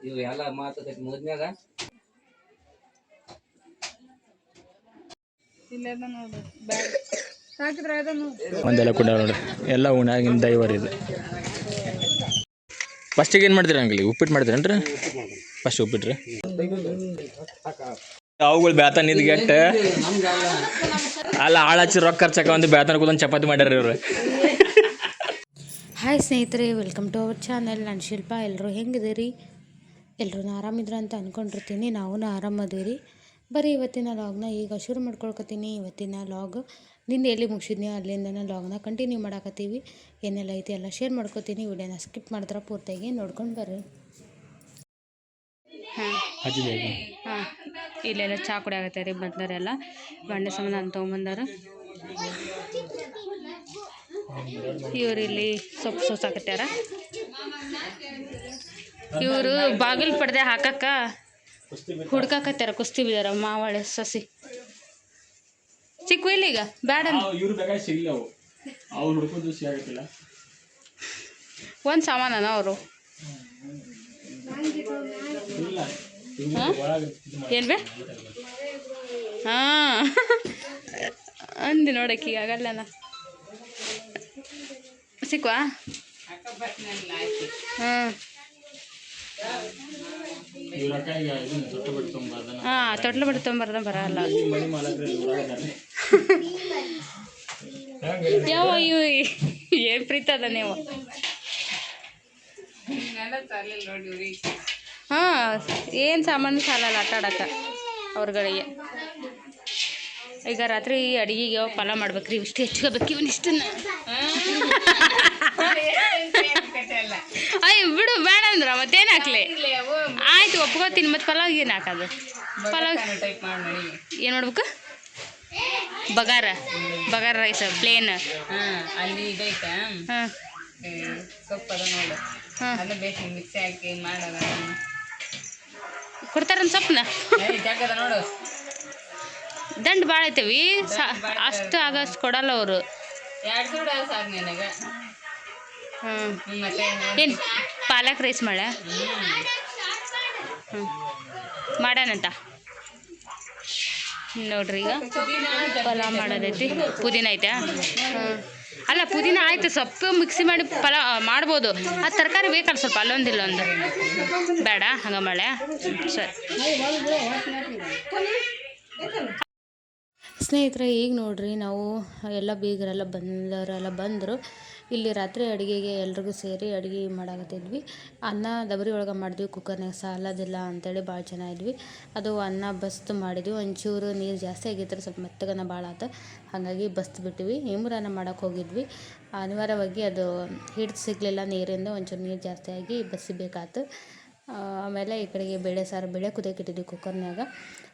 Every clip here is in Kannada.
ಇವು ಎಲ್ಲ ಮಾತುಕತೆ ಮುದ್ನ್ಯಾಗ ಒಂದೆಲ್ಲ ಕೂಡ ನೋಡ್ರಿ ಎಲ್ಲ ಉಣಾಗಿನ ದೈವರ್ ಇದು. ಫಸ್ಟಿಗೆ ಏನು ಮಾಡ್ತೀರಿ ಅಂಗಲಿ ಉಪ್ಪಿಟ್ಟು ಮಾಡ್ತೀರೇನ್ರಿ? ಫಸ್ಟ್ ಉಪ್ಪಿಟ್ರಿ ಅವುಗಳು ಬೇತ ನಿದ್ಗೆಟ್ಟ ಅಲ್ಲ ಆಳಚ್ಚಿ ರೊಕ್ಕ ಖರ್ಚಾಕ ಒಂದು ಬೇತನ ಕೂದೊಂದು ಚಪಾತಿ ಮಾಡ್ಯಾರ ಇವ್ರು. ಹಾಯ್ ಸ್ನೇಹಿತರೆ, ವೆಲ್ಕಮ್ ಟು ಅವರ್ ಚಾನಲ್. ನಾನು ಶಿಲ್ಪ. ಎಲ್ಲರೂ ಹೆಂಗಿದ್ದೀರಿ? ಎಲ್ಲರೂ ಆರಾಮಿದ್ರ ಅಂತ ಅಂದ್ಕೊಂಡಿರ್ತೀನಿ. ನಾವು ಆರಾಮದೀರಿ. ಬರೀ ಇವತ್ತಿನ ಲಾಗ್ನ ಈಗ ಶುರು ಮಾಡ್ಕೊಳ್ಕೊತೀನಿ. ಇವತ್ತಿನ ಲಾಗ್ ನಿನ್ನೆ ಎಲ್ಲಿ ಮುಗಿಸಿದ್ನಿ ಅಲ್ಲಿಂದ ಲಾಗ್ನ ಕಂಟಿನ್ಯೂ ಮಾಡಾಕತ್ತೀವಿ. ಏನೆಲ್ಲ ಐತಿ ಎಲ್ಲ ಶೇರ್ ಮಾಡ್ಕೊತೀನಿ. ವಿಡಿಯೋನ ಸ್ಕಿಪ್ ಮಾಡಿದ್ರೆ ಪೂರ್ತಿಯಾಗಿ ನೋಡ್ಕೊಂಡು ಬರ್ರಿ. ಹಾಂ ಇಲ್ಲೆಲ್ಲ ಚಹಾ ಕುಡಿಯಾಗತ್ತೆ ರೀ. ಬಂದವರೆಲ್ಲ ಬಂಡೆ ಸಾಮಾನು ಅಂತ ತೊಗೊಂಬಂದಾರ. ಇವ್ರು ಇಲ್ಲಿ ಸೊಪ್ಪು ಸೋಸಾಕತ್ಯಾರ. ಇವರು ಬಾಗಿಲು ಪಡ್ದೆ ಹಾಕಕ್ಕ ಹುಡ್ಕಾಕತ್ಯಾರ. ಕುಸ್ತಿ ಬಿದ್ದಾರ ಮಾವಳೆ ಸಸಿ ಚಿಕ್ಕು ಇಲ್ಲಿ ಈಗ ಬ್ಯಾಡ ಒಂದು ಸಾಮಾನ ಅವರು ಏನು ಬೇ ಹಾಂ ಅಂದು ನೋಡಕ್ಕೆ ಈಗ ಆಗಲ್ಲನ ಸಿಕ್ವಾ? ಹಾಂ ಹಾಂ ತೊಟ್ಲು ಬಟ್ಟೆ ತೊಗೊಂಬರ್ದ ಬರಲ್ಲ. ಯಾವ ಇವು ಏನು ಪ್ರೀತ ಅದ ನೀವು? ಹಾಂ ಏನು ಸಾಮಾನು ಸಾಲಲ್ಲ ಆಟ ಆಡಕ್ಕೆ ಅವ್ರಗಳಿಗೆ. ಈಗ ರಾತ್ರಿ ಅಡುಗೆಗೆ ಪಲಾವ್ ಮಾಡ್ಬೇಕ್ರಿ. ಇಷ್ಟು ಹೆಚ್ಕೋಬೇಕು ಇವನ್ ಇಷ್ಟನ್ನ. ಅಯ್ಯ ಬಿಡು, ಬೇಡ ಅಂದ್ರ ಮತ್ತೇನು ಹಾಕ್ಲಿ? ಆಯ್ತು ಒಪ್ಕೋತೀನಿ. ಮತ್ತೆ ಪಲಾವ್ ಏನು ಹಾಕೋದು? ಪಲಾವ್ ಏನು ಮಾಡ್ಬೇಕು? ಬಗಾರ ರೈಸ್ ಪ್ಲೇನ್. ಅಲ್ಲಿ ಇದೈತೆ ಹಾಂ ಸೊಪ್ಪು ಅದ ನೋಡು, ಅದನ್ನ ಬೇಕು ಮಿಕ್ಸಿ ಹಾಕಿ ಮಾಡೋದ. ಕೊಡ್ತಾರನ್ ಸೊಪ್ಪನ್ನ? ಜಾಗದ ನೋಡು, ದಂಡು ಭಾಳ ಐತವಿ. ಅಷ್ಟು ಆಗಷ್ಟು ಕೊಡಲ್ಲ ಅವರು. 2 ಸೂಡು ಸಾಕು ನನಗೆ. ಮತ್ತೆ ಏನು ಪಾಲಕ್ ರೈಸ್ ಮಾಡ? ಹ್ಞೂ ಮಾಡೋಣಂತ ನೋಡ್ರಿ. ಈಗ ಪಲಾವ್ ಮಾಡೋದೈತಿ. ಪುದೀನ ಐತೆ? ಹಾಂ ಅಲ್ಲ ಪುದೀನ ಆಯ್ತು. ಸೊಪ್ಪು ಮಿಕ್ಸಿ ಮಾಡಿ ಪಲಾವ್ ಮಾಡ್ಬೋದು. ಅದು ತರಕಾರಿ ಬೇಕಲ್ಲ ಸ್ವಲ್ಪ, ಅಲ್ಲೊಂದಿಲ್ಲೊಂದು. ಬೇಡ ಹಂಗೆ ಮಾಡೆ. ಸರಿ ಸ್ನೇಹಿತರೆ, ಈಗ ನೋಡ್ರಿ ನಾವು ಎಲ್ಲ ಬೀಗರೆಲ್ಲ ಬಂದವರೆಲ್ಲ ಬಂದರು. ಇಲ್ಲಿ ರಾತ್ರಿ ಅಡುಗೆಗೆ ಎಲ್ರಿಗೂ ಸೇರಿ ಅಡುಗೆ ಮಾಡಾಕತ್ತಿದ್ವಿ. ಅನ್ನ ದಬರಿ ಒಳಗೆ ಮಾಡಿದ್ವಿ. ಕುಕ್ಕರ್ನಾಗ ಸಾಲೋದಿಲ್ಲ ಅಂಥೇಳಿ ಭಾಳ ಚೆನ್ನಾಗಿದ್ವಿ. ಅದು ಅನ್ನ ಬಸ್ತು ಮಾಡಿದ್ವಿ. ಒಂಚೂರು ನೀರು ಜಾಸ್ತಿ ಆಗಿತ್ತು, ಸ್ವಲ್ಪ ಮೆತ್ತಗನ ಭಾಳ ಆಯ್ತು. ಹಾಗಾಗಿ ಬಸ್ತು ಬಿಟ್ವಿ. ಇಮ್ರಾನ ಮಾಡೋಕೆ ಹೋಗಿದ್ವಿ. ಅನಿವಾರ್ಯವಾಗಿ ಅದು ಹಿಡಿದು ಸಿಗಲಿಲ್ಲ ನೀರಿಂದ. ಒಂಚೂರು ನೀರು ಜಾಸ್ತಿ ಆಗಿ ಬಸಿಬೇಕಾಯ್ತು. ಆಮೇಲೆ ಈ ಕಡೆಗೆ ಬೇಳೆ ಸಾರು ಕುದಿಯೋಕ್ಕಿಟ್ಟಿದ್ವಿ ಕುಕ್ಕರ್ನಾಗ.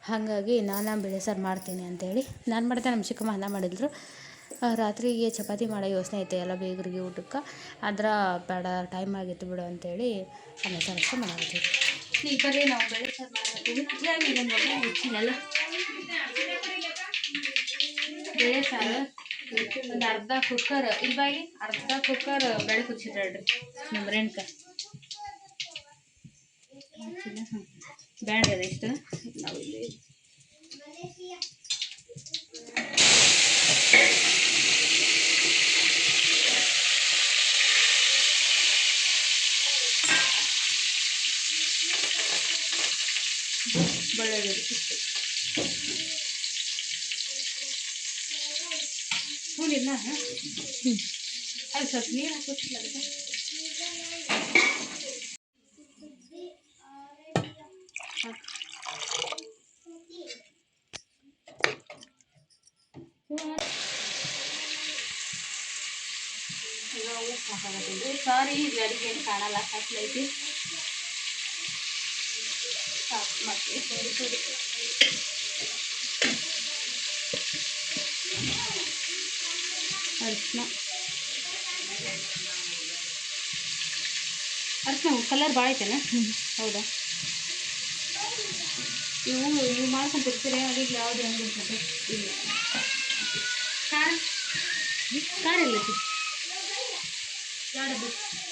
ಹಾಗಾಗಿ ನಾನು ಬೇಳೆ ಸಾರು ಮಾಡ್ತೀನಿ ಅಂಥೇಳಿ ನಾನು ಮಾಡಿದೆ. ನಮ್ಮ ಚಿಕ್ಕಮ್ಮ ಅನ್ನ ಮಾಡಿದ್ರು. ರಾತ್ರಿಗೆ ಚಪಾತಿ ಮಾಡೋ ಯೋಚನೆ ಐತೆ ಎಲ್ಲ ಬೇಗರಿಗೆ ಊಟಕ್ಕೆ. ಆದ್ರೆ ಬೇಡ, ಟೈಮ್ ಆಗಿತ್ತು ಬಿಡು ಅಂಥೇಳಿ ಅನ್ನ ಸಾರು ಅಷ್ಟೇ ಮಾಡಾಕತ್ತೀವಿ. ಈಗ ಬರ್ರಿ ನಾವು ಬೇಳೆ ಸಾರು ಮಾಡಾಕತ್ತೀವಿ. ಬೇಳೆ ಸಾರು ಒಂದು ಅರ್ಧ ಕುಕ್ಕರ್ ಇಲ್ಬಾಗಿ ಅರ್ಧ ಕುಕ್ಕರ್ ಬೇಳೆ ಕುದಿಸಿದ್ರಿ ನಮ್ಮ ರೇಣುಕ. ಬೇಡ ಇಷ್ಟು ನಾವು ಇಲ್ಲಿ ಬೆಳ್ಳುಳ್ಳಿ ಹೂನಿಲ್ಲ. ಅದು ಸ್ವಲ್ಪ ನೀರು ಹಾಕೋತಿಲ್ಲ. ಈಗ ಉಪ್ಪು ಹಾಕಾಕತ್ತೀವಿ. ಸಾರಿ ಇದು ಅಡುಗೆ ಏನು ಕಾಣಲ್ಲ, ಸಾಕೈತಿ. ಸಾಕು ಮತ್ತೆ ಅರ್ಶಿನ ಕಲರ್ ಭಾಳ ಐತೆನಾ? ಹೌದಾ? ಇವು ಮಾಡ್ಕೊಂತಿರ್ತೀರಿ ಅದಕ್ಕೆ ಯಾವುದು ಹೆಂಗೆ ಇರ್ತದೆ? ಇಲ್ಲ ಖಾರ ಇಲ್ಲೈತಿ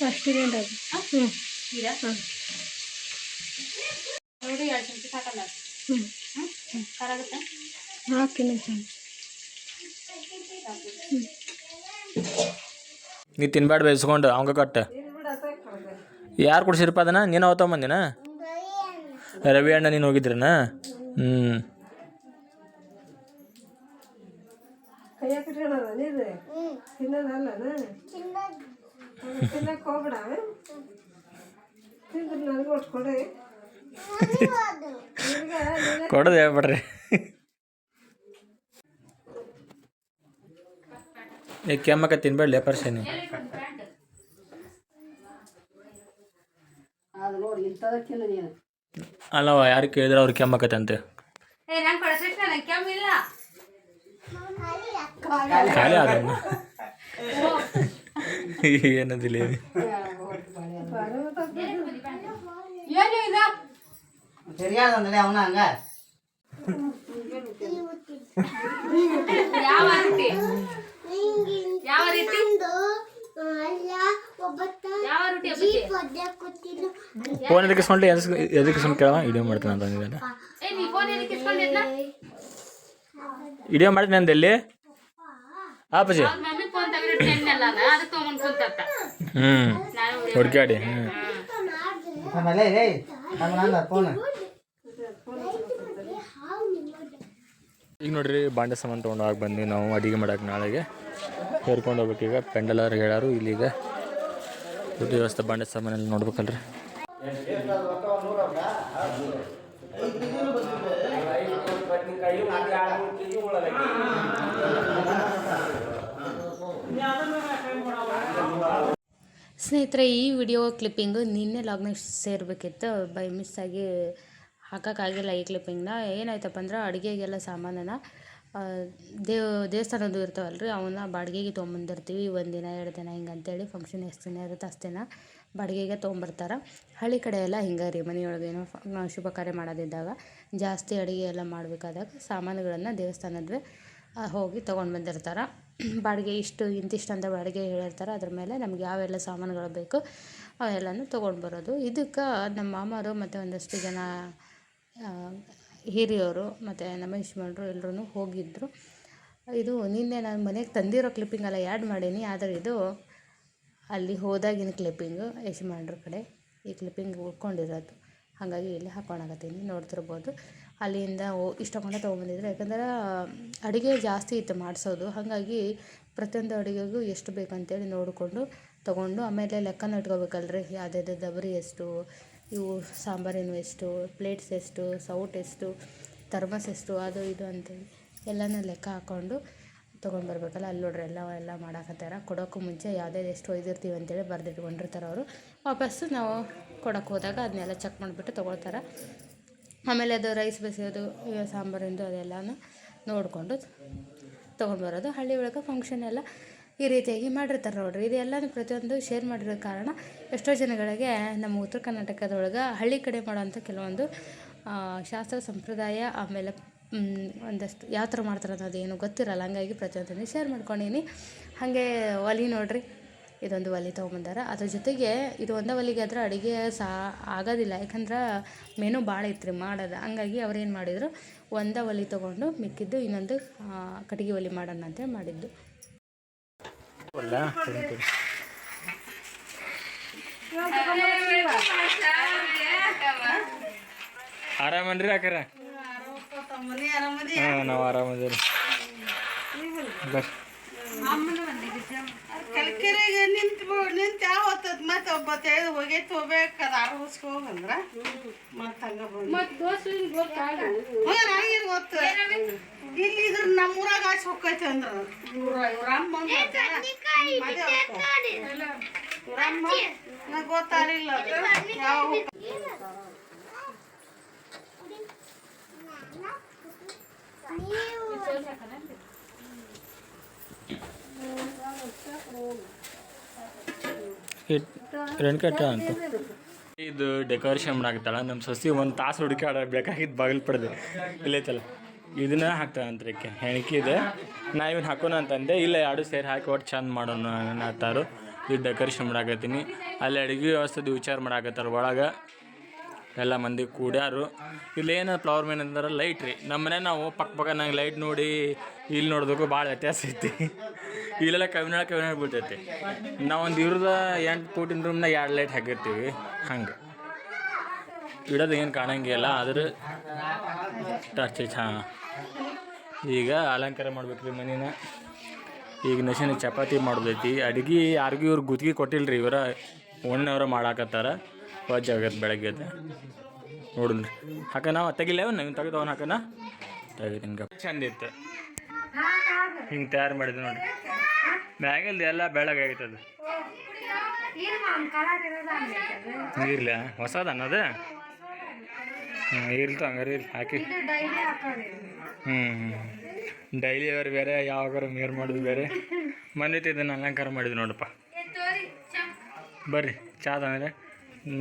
ಅಷ್ಟಿದೆ. ಹ್ಞೂ ಇದ ನೋಡಿ 2 ಚಮಚ ಹಾಕಲ್ಲ. ಖಾರ ಆಗುತ್ತಾ? ಹಾಕಿನಿ. ನೀ ತಿನ್ಬೇಡ ಬೇಯಿಸ್ಕೊಂಡು ಅವಂಗ ಕಟ್ಟ. ಯಾರು ಕುಡ್ಸಿರಪ್ಪ ಅದನ್ನ? ನೀನು ಅವತ್ತ ಬಂದಿನ ರವಿ ಅಣ್ಣ ನೀನು ಹೋಗಿದ್ರನ? ಕೊಡೋದು ಹೇಳ್ಬಿಡ್ರಿ. ಕೆಮ್ಮಕ್ಕ ತಿನ್ಬೇಡಲಿ ಪರ್ಸನಿ. ಅಲ್ಲವ ಯಾರು ಕೇಳಿದ್ರೆ ಅವ್ರು ಕೆಮ್ಮಕತ್ತಂತೆ. ಖಾಲಿ ಆದ ಏನದಿಲ್ಲ. ಫೋನ್ ಎದಕ್ಕೆ ಇಸ್ಕೊಂಡ್ಲಿ? ಎದಕ್ಕೆ ಇಸ್ಕೊಂಡು ಕೇಳವ? ವಿಡಿಯೋ ಮಾಡ್ತಾನೆ ಅಂತ ಅಂದಿದ್ದಾನೆ. ವಿಡಿಯೋ ಮಾಡ್ತೀನಿ ಅಂದಲ್ಲಿ ಆಪಜಿ. ಹುಡ್ಕಾಡಿ. ಈಗ ನೋಡ್ರಿ ಬಾಂಡೆ ಸಾಮಾನು ತೊಗೊಂಡು ಹೋಗಿ ಬಂದ್ವಿ ನಾವು ಅಡುಗೆ ಮಾಡಕ್ಕೆ. ನಾಳೆಗೆ ಹೇರ್ಕೊಂಡು ಹೋಗ್ಬೇಕೀಗ. ಪೆಂಡಲವ್ರು ಹೇಳಾರು ಇಲ್ಲಿಗ ದುಡ್ಡು ವ್ಯವಸ್ಥೆ ಬಾಂಡೆ ಸಾಮಾನೆಲ್ಲ ನೋಡ್ಬೇಕಲ್ರಿ. ಸ್ನೇಹಿತರೆ, ಈ ವಿಡಿಯೋ ಕ್ಲಿಪ್ಪಿಂಗು ನಿನ್ನೆ ಲಾಗ್ನಾಗ ಸೇರಬೇಕಿತ್ತು. ಬೈ ಮಿಸ್ ಆಗಿ ಹಾಕೋಕ್ಕಾಗಿಲ್ಲ ಈ ಕ್ಲಿಪ್ಪಿಂಗ್ನ. ಏನಾಯ್ತಪ್ಪ ಅಂದ್ರೆ ಅಡುಗೆಗೆಲ್ಲ ಸಾಮಾನನ್ನು ದೇವಸ್ಥಾನದ್ದು ಇರ್ತಾವಲ್ರಿ, ಅವನ್ನ ಬಾಡಿಗೆಗೆ ತೊಗೊಂಬಂದಿರ್ತೀವಿ. 1 ದಿನ 2 ದಿನ ಹಿಂಗೆ ಅಂತೇಳಿ ಫಂಕ್ಷನ್ ಎಷ್ಟು ದಿನ ಇರುತ್ತೆ ಅಷ್ಟು ದಿನ ಬಾಡಿಗೆಗೆ ತೊಗೊಂಬರ್ತಾರೆ. ಹಳ್ಳಿ ಕಡೆ ಎಲ್ಲ ಹಿಂಗೆ ರೀ. ಮನೆಯೊಳಗೇನೋ ಶುಭ ಕಾರ್ಯ ಮಾಡೋದಿದ್ದಾಗ ಜಾಸ್ತಿ ಅಡುಗೆ ಎಲ್ಲ ಮಾಡಬೇಕಾದಾಗ ಸಾಮಾನುಗಳನ್ನು ದೇವಸ್ಥಾನದ್ವೇ ಹೋಗಿ ತೊಗೊಂಡು ಬಂದಿರ್ತಾರೆ. ಬಾಡಿಗೆ ಇಂತಿಷ್ಟು ಅಂತ ಬಾಡಿಗೆ ಹೇಳಿರ್ತಾರೆ. ಅದ್ರ ಮೇಲೆ ನಮ್ಗೆ ಯಾವೆಲ್ಲ ಸಾಮಾನುಗಳು ಬೇಕು ಅವೆಲ್ಲನೂ ತೊಗೊಂಡು ಬರೋದು. ಇದಕ್ಕೆ ನಮ್ಮ ಮಾಮರು ಮತ್ತು ಒಂದಷ್ಟು ಜನ ಹಿರಿಯವರು ಮತ್ತು ನಮ್ಮ ಯಜಮಾನ್ರು ಎಲ್ಲರೂ ಹೋಗಿದ್ದರು. ಇದು ನಿನ್ನೆ ನಾನು ಮನೆಗೆ ತಂದಿರೋ ಕ್ಲಿಪ್ಪಿಂಗೆಲ್ಲ ಆ್ಯಡ್ ಮಾಡೀನಿ. ಆದರೆ ಇದು ಅಲ್ಲಿ ಹೋದಾಗಿನ ಕ್ಲಿಪ್ಪಿಂಗು, ಯಜಮಾನ್ರ ಕಡೆ ಈ ಕ್ಲಿಪ್ಪಿಂಗ್ ಉಳ್ಕೊಂಡಿರೋದು. ಹಾಗಾಗಿ ಇಲ್ಲಿ ಹಾಕ್ಕೊಳಕತ್ತೀನಿ, ನೋಡ್ತಿರ್ಬೋದು. ಅಲ್ಲಿಂದ ಇಷ್ಟೊಂದು ತೊಗೊಂಬಂದಿದ್ರು. ಯಾಕಂದ್ರೆ ಅಡುಗೆ ಜಾಸ್ತಿ ಇತ್ತು ಮಾಡಿಸೋದು. ಹಾಗಾಗಿ ಪ್ರತಿಯೊಂದು ಅಡುಗೆಗೂ ಎಷ್ಟು ಬೇಕಂತೇಳಿ ನೋಡಿಕೊಂಡು ತೊಗೊಂಡು ಆಮೇಲೆ ಲೆಕ್ಕನ ಇಟ್ಕೋಬೇಕಲ್ರಿ. ಯಾವುದಾದ್ರು ದಬರಿ ಎಷ್ಟು, ಇವು ಸಾಂಬಾರಿನ ಎಷ್ಟು, ಪ್ಲೇಟ್ಸ್ ಎಷ್ಟು, ಸೌಟ್ ಎಷ್ಟು, ಥರ್ಮಸ್ ಎಷ್ಟು, ಅದು ಇದು ಅಂತೇಳಿ ಎಲ್ಲನೂ ಲೆಕ್ಕ ಹಾಕ್ಕೊಂಡು ತೊಗೊಂಡ್ಬರ್ಬೇಕಲ್ಲ. ಅಲ್ಲಿ ನೋಡ್ರಿ ಎಲ್ಲ ಮಾಡಾಕತ್ತಾರ. ಕೊಡೋಕ್ಕೂ ಮುಂಚೆ ಯಾವುದೇ ಎಷ್ಟು ಒಯ್ದಿರ್ತೀವಿ ಅಂತೇಳಿ ಬರೆದಿಟ್ಕೊಂಡಿರ್ತಾರೆ ಅವರು. ವಾಪಸ್ಸು ನಾವು ಕೊಡೋಕ್ಕೆ ಹೋದಾಗ ಅದನ್ನೆಲ್ಲ ಚೆಕ್ ಮಾಡಿಬಿಟ್ಟು ತೊಗೊಳ್ತಾರೆ. ಆಮೇಲೆ ಅದು ರೈಸ್ ಬೇಯಿಸೋದು, ಸಾಂಬಾರಿಂದು ಅದೆಲ್ಲನೂ ನೋಡಿಕೊಂಡು ತೊಗೊಂಡ್ಬರೋದು. ಹಳ್ಳಿ ಒಳಗೆ ಫಂಕ್ಷನ್ ಎಲ್ಲ ಈ ರೀತಿಯಾಗಿ ಮಾಡಿರ್ತಾರೆ ನೋಡ್ರಿ. ಇದೆಲ್ಲನೂ ಪ್ರತಿಯೊಂದು ಶೇರ್ ಮಾಡಿರೋ ಕಾರಣ ಎಷ್ಟೋ ಜನಗಳಿಗೆ ನಮ್ಮ ಉತ್ತರ ಕರ್ನಾಟಕದೊಳಗೆ ಹಳ್ಳಿ ಕಡೆ ಮಾಡೋವಂಥ ಕೆಲವೊಂದು ಶಾಸ್ತ್ರ ಸಂಪ್ರದಾಯ, ಆಮೇಲೆ ಒಂದಷ್ಟು ಯಾವ ಥರ ಮಾಡ್ತಾರೆ ಅನ್ನೋದು ಏನು ಗೊತ್ತಿರಲ್ಲ. ಹಂಗಾಗಿ ಪ್ರತಿಯೊಂದನ್ನು ಶೇರ್ ಮಾಡ್ಕೊಂಡೀನಿ. ಹಾಗೆ ಒಲೆ ನೋಡ್ರಿ, ಇದೊಂದು ಒಲೆ ತೊಗೊಂಬಂದಾರ. ಅದ್ರ ಜೊತೆಗೆ ಇದು ಒಂದೇ ಒಲೆಗೆ ಆದರೆ ಅಡುಗೆ ಆಗೋದಿಲ್ಲ. ಯಾಕಂದ್ರೆ ಮೆನು ಭಾಳ ಇತ್ತು ಮಾಡೋದು. ಹಂಗಾಗಿ ಅವ್ರು ಏನು ಮಾಡಿದರು, ಒಂದೇ ಒಲೆ ತೊಗೊಂಡು ಮಿಕ್ಕಿದ್ದು ಇನ್ನೊಂದು ಕಟ್ಟಿಗೆ ಒಲೆ ಮಾಡೋಣ ಅಂತೇಳಿ ಮಾಡಿದ್ದು. ಆರಾಮನ್ರಿ ಅಕ್ಕಾರ? ಹಾಂ, ನಾವು ಆರಾಮದೇವ್ರಿ. ಕಲ್ಕೆರೆಗೆ ನಿಂತು ಯಾವ ಹೊತ್ತದ ಮತ್ತೆ ಒಬ್ಬ ತೆಗೆದು ಹೋಗೈತಿ ಹೋಗ್ಬೇಕು. ಅದು ಆರು ಹೊಸ್ಕೊ ಹೋಗಂದ್ರ ಮತ್ತೆ ಹಂಗೆ ಗೊತ್ತು. ಇಲ್ಲಿ ಇದ್ರ ನಮ್ಮೂರಾಗ ಆಚೆ ಹೋಗ್ತೈತಿ ಅಂದ್ರೆ ಇವ್ರಮ್ಮ ನಂಗೆ ಗೊತ್ತಾರಿಲ್ಲ ಯಾವ ರೆಣ್ಕಟ್ಟ ಅಂತ ಇದು ಡೆಕೋರೇಷನ್ ಮಾಡಾಕತ್ತಾಳ ನಮ್ಮ ಸೊಸಿ. ಒಂದು ತಾಸು ಹುಡುಕಾಡ ಬೇಕಾಗಿದ್ದು ಬಾಗಿಲು ಪಡೆದು ಇಲ್ಲೈತಲ್ಲ, ಇದನ್ನ ಹಾಕ್ತಾಳಂತ್ರಿ ಹೆಣಿಕೆ ಇದೆ. ನಾವಿನ್ನು ಹಾಕೋಣ ಅಂತಂದೆ. ಇಲ್ಲ, 2 ಸೇರಿ ಹಾಕಿ ಒಟ್ಟು ಚಂದ ಮಾಡೋಣ ಅನ್ನತ್ತಾರು. ಇದು ಡೆಕೋರೇಷನ್ ಮಾಡಾಕತ್ತೀನಿ. ಅಲ್ಲಿ ಅಡುಗೆ ವ್ಯವಸ್ಥೆದು ವಿಚಾರ ಮಾಡಾಕತ್ತಾರ ಒಳಗೆ. ಎಲ್ಲ ಮಂದಿ ಕೂಡ್ಯಾರು. ಇಲ್ಲೇನು ಫ್ಲವರ್ ಮೇನ್ ಅಂತಾರೆ ಲೈಟ್ ರೀ. ನಮ್ಮ ಮನೆ ನಾವು ಪಕ್ಕ ನಂಗೆ ಲೈಟ್ ನೋಡಿ ಇಲ್ಲಿ ನೋಡೋದಕ್ಕೂ ಭಾಳ ವ್ಯತ್ಯಾಸ ಐತಿ. ಇಲ್ಲೆಲ್ಲ ಕವಿನಾಳ ಬೀಳ್ತೈತಿ. ನಾವೊಂದು ಇವ್ರದ 8 ಫೂಟಿನ ರೂಮ್ನಾಗ 2 ಲೈಟ್ ಹಾಕಿರ್ತೀವಿ. ಹಂಗೆ ಇಡೋದು ಏನು ಕಾಣಂಗಿಲ್ಲ, ಆದ್ರೆ ಟಚ್ ಹಾಂ. ಈಗ ಅಲಂಕಾರ ಮಾಡ್ಬೇಕ್ರಿ ಮನೇನ. ಈಗ ನಶಿನ ಚಪಾತಿ ಮಾಡೋದೈತಿ. ಅಡುಗೆ ಯಾರಿಗೂ ಇವ್ರು ಗುತ್ತಿಗೆ ಕೊಟ್ಟಿಲ್ಲ ರೀ, ಇವರ ಒಣ್ಣವ್ರ ಮಾಡಾಕತ್ತಾರ. ವಜ್ಜ ಆಗತ್ತೆ ಬೆಳಗ್ಗೆ ನೋಡಿದ್ರಿ. ಹಾಕ ನಾವು ತೆಗಿಲೇವ ನೀವು ತೆಗೆದು ಅವ್ನು ಹಾಕನ ತೆಗಿತೀನಿ. ಚಂದ ಇತ್ತು ಹಿಂಗೆ ತಯಾರು ಮಾಡಿದ್ವಿ ನೋಡಿ. ಮ್ಯಾಗಲ್ದು ಎಲ್ಲ ಬೆಳಗಾಗೈತೆ ಅದು. ಇರ್ಲ ಹೊಸದ ಅನ್ನೋದು ಇರ್ತು ಹಂಗಾರೆ ಇಲ್ಲಿ ಹಾಕಿ. ಡೈಲಿ ಅವ್ರು ಬೇರೆ, ಯಾವಾಗಾರ ಮೇರ್ ಮಾಡೋದು ಬೇರೆ. ಮಂದೈತಿ ಇದನ್ನು ಅಲಂಕಾರ ಮಾಡಿದ್ವಿ ನೋಡಪ್ಪ. ಬರ್ರಿ ಚಾದ ಅಂದರೆ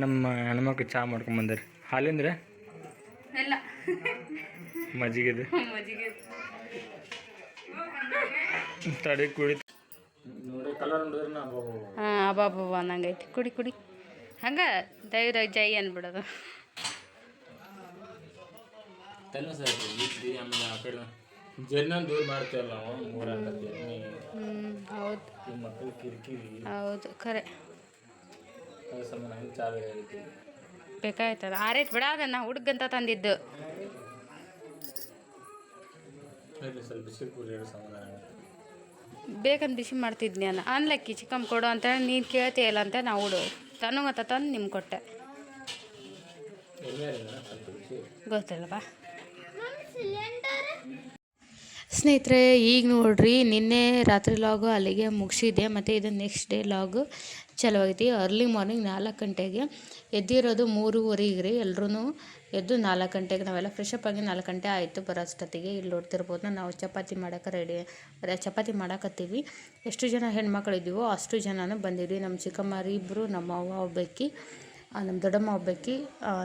ನಮ್ಮ ಹೆಣ್ಮಕ್ಳು ಚಹಾ ಮಾಡ್ಕೊಂಬಂದ್ರಿ. ಹಾಲಿಂದ್ರೆ ಎಲ್ಲ ಮಜ್ಜಿಗೆದು ತಡಿ ಕುಡಿ ನೋಡಿ. ಕಲರ್ ನೋಡಿದ್ರೆ ಹಾಂ ಅಬ್ಬಾಬ ಅನ್ನಂಗೈತಿ. ಕುಡಿ ಕುಡಿ ಹಂಗೆ ದೈವ ಜೈ ಅಂದ್ಬಿಡೋದು. ಆಮೇಲೆ ಆ ಕಡೆ ಜನ ದೂರ ಮಾಡ್ತೀವಲ್ಲ ನಾವು ಹೌದು ಮಕ್ಕಳು ಕಿರಿಕಿರಿ. ಹೌದು ಖರೆ ಸಮಾನ ಚಾಲು ಆಗೈತಿ. ಬೇಕಾಯ್ತದ ಆರೈತು ಬಿಡ. ಅದನ್ನ ಹುಡುಗಂತ ತಂದಿದ್ದು ಸ್ವಲ್ಪ ಬಿಸಿ ಕೂರಿ ಸಮಾಧಾನ ಬೇಕಂತ ಬಿಸಿ ಮಾಡ್ತಿದ್ನಿ ನಾನು. ಅನ್ಲಕ್ಕಿ ಚಿಕನ್ ಕೊಡು ಅಂತೇಳಿ ನೀನು ಕೇಳ್ತೀಯಲ್ಲ ಅಂತ ನಾವು ತನಗಂತ ತಂದು ನಿಮ್ಗೆ ಕೊಟ್ಟೆ. ಗೊತ್ತಿಲ್ಲವಾ ಸ್ನೇಹಿತರೆ? ಈಗ ನೋಡ್ರಿ, ನಿನ್ನೆ ರಾತ್ರಿ ಲಾಗು ಅಲ್ಲಿಗೆ ಮುಗಿಸಿದೆ. ಮತ್ತು ಇದು ನೆಕ್ಸ್ಟ್ ಡೇ ಲಾಗು ಚಲೋಗೈತಿ. ಅರ್ಲಿ ಮಾರ್ನಿಂಗ್ 4 ಗಂಟೆಗೆ ಎದ್ದಿರೋದು 3:30 ರೀ. ಎಲ್ಲರೂ ಎದ್ದು 4 ಗಂಟೆಗೆ ನಾವೆಲ್ಲ ಫ್ರೆಶಪ್ ಆಗಿ 4 ಗಂಟೆ ಆಯಿತು ಬರೋಷ್ಟೊತ್ತಿಗೆ. ಇಲ್ಲಿ ನೋಡ್ತಿರ್ಬೋದು ನಾವು ಚಪಾತಿ ಮಾಡೋಕೆ ಚಪಾತಿ ಮಾಡಾಕತ್ತೀವಿ. ಎಷ್ಟು ಜನ ಹೆಣ್ಮಕ್ಳಿದ್ದೀವೋ ಅಷ್ಟು ಜನನೂ ಬಂದಿದ್ವಿ. ನಮ್ಮ ಚಿಕ್ಕಮ್ಮರು ಇಬ್ಬರು, ನಮ್ಮ ಅವ್ವ ಒಬ್ಬಾಕಿ, ನಮ್ಮ ದೊಡ್ಡಮ್ಮ ಒಬ್ಬಾಕಿ,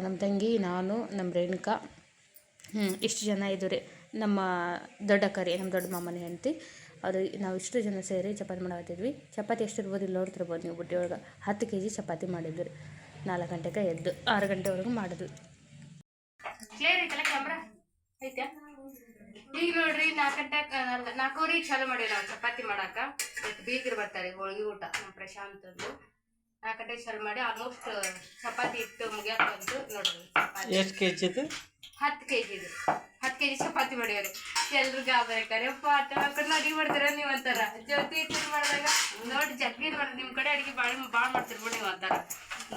ನಮ್ಮ ತಂಗಿ, ನಾನು, ನಮ್ಮ ರೇಣುಕಾ, ಇಷ್ಟು ಜನ ಇದ್ದು ರೀ. ನಮ್ಮ ದೊಡ್ಡಕ್ಕ ರೀ, ನಮ್ಮ ದೊಡ್ಡ ಮಾಮನ ಹೆಂಡತಿ. ಅದು ನಾವು ಇಷ್ಟು ಜನ ಸೇರಿ ಚಪಾತಿ ಮಾಡಾಕತ್ತಿದ್ವಿ. ಚಪಾತಿ ಎಷ್ಟಿರ್ಬೋದು ಇಲ್ಲಿ ನೋಡ್ತಿರ್ಬೋದು ನೀವು. ಬುಟ್ಟಿ ಒಳಗೆ 10 kg ಚಪಾತಿ ಮಾಡಿದ್ವಿ. 4 ಗಂಟೆಗೆ ಎದ್ದು 6 ಗಂಟೆವರೆಗೂ ಮಾಡಿದ್ವಿ. ಈಗ ನೋಡ್ರಿ 4 ಗಂಟೆಗೆ 4:15 ಚಾಲು ಮಾಡಿವಿ ನಾವು ಚಪಾತಿ ಮಾಡಾಕ. ಬೀಗರು ಬರ್ತಾರೆ ಹೋಳಿಗೆ ಊಟ. ನಮ್ಮ ಪ್ರಶಾಂತದ್ದು 4 ಗಂಟೆಗೆ ಚಾಲು ಮಾಡಿ ಆಲ್ಮೋಸ್ಟ್ ಚಪಾತಿ ಇಟ್ಟು ಮುಗಿಯಾಕ ಬಂತು ನೋಡ್ರಿ. ಎಷ್ಟು ಕೆ ಜಿ ಇದು? 10 kg ಇದು. 10 kg ಚಪಾತಿ ಮಾಡಿವ್ರಿ. ಎಲ್ರು ಗಾಬರಿಕಾರೆ ಪಾಠ ಹಾಕೊಂಡು ಅಡಿಗೆ ಮಾಡ್ತೀರ ನೀವು ಅಂತಾರ. ಜ್ಯೋತಿ ಇಟ್ಟು ಮಾಡಿದಾಗ ನೋಡಿ ಜಗ್ಗಿ ಮಾಡಿ ನಿಮ್ಮ ಕಡೆ ಅಡಿಗೆ ಭಾಳ ಮಾಡ್ತಿರ್ಬೋದು ನೀವು ಅಂತಾರ